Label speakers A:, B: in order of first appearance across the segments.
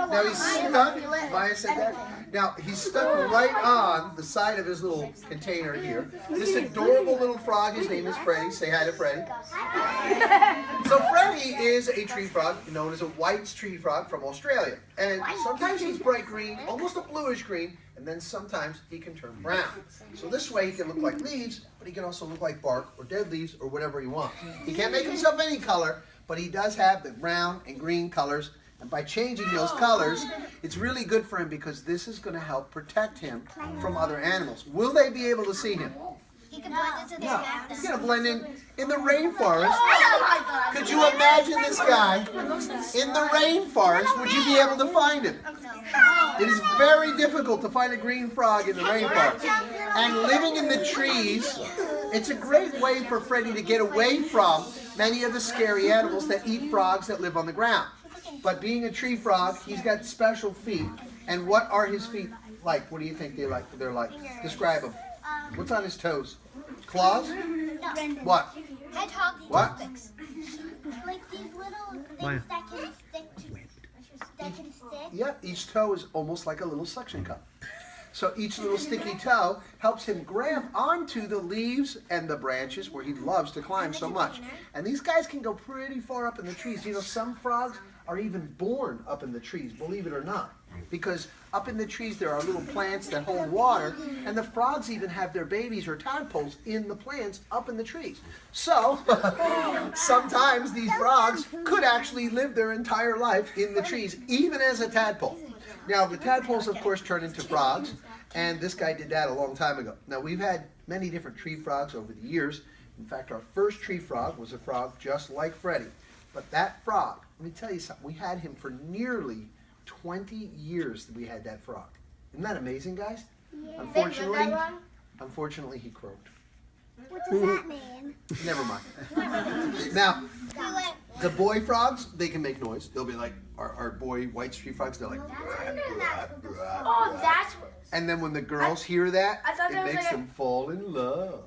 A: Now he's stuck, Maya said that. Now he's stuck right on the side of his little container here. This adorable little frog, his name is Freddie. Say hi to Freddie. So Freddie is a tree frog known as a White's tree frog from Australia. And sometimes he's bright green, almost a bluish green, and then sometimes he can turn brown. So this way he can look like leaves, but he can also look like bark or dead leaves or whatever he wants. He can't make himself any color, but he does have the brown and green colors. And by changing those colors, it's really good for him because this is going to help protect him from other animals. Will they be able to see him?
B: He can blend into the
A: No, he's going to blend in the rainforest. Could you imagine this guy in the rainforest? Would you be able to find him? It is very difficult to find a green frog in the rainforest. And living in the trees, it's a great way for Freddie to get away from many of the scary animals that eat frogs that live on the ground. But being a tree frog, he's got special feet. And what are his feet like? What do you think they're like? Describe them. What's on his toes? Claws? What?
B: Hedgehog
A: What?
B: sticks. Like these little things that can stick.
A: Yeah, each toe is almost like a little suction cup. So each little sticky toe helps him grab onto the leaves and the branches where he loves to climb so much. And these guys can go pretty far up in the trees. You know, some frogs are even born up in the trees, believe it or not. Because up in the trees there are little plants that hold water, and the frogs even have their babies or tadpoles in the plants up in the trees. So sometimes these frogs could actually live their entire life in the trees, even as a tadpole. Now the tadpoles of course turn into frogs, and this guy did that a long time ago. Now we've had many different tree frogs over the years. In fact, our first tree frog was a frog just like Freddie. But that frog, let me tell you something, we had him for nearly 20 years that we had that frog. Isn't that amazing, guys? Yeah. Unfortunately, he croaked.
B: What does that mean?
A: Never mind. Now, the boy frogs, they can make noise. They'll be like, our boy white tree frogs, they're like,
B: Oh, that's what...
A: and then when the girls hear that,
C: thought that
A: it
C: was
A: makes
C: like
A: them fall in love.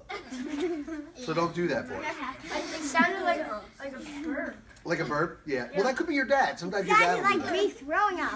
A: So don't do that, boys.
C: It sounded like a bird.
A: Like a bird? Yeah. Well, that could be your dad. Sometimes your
B: Sounded
A: dad will do
B: like
A: that.
B: me throwing up.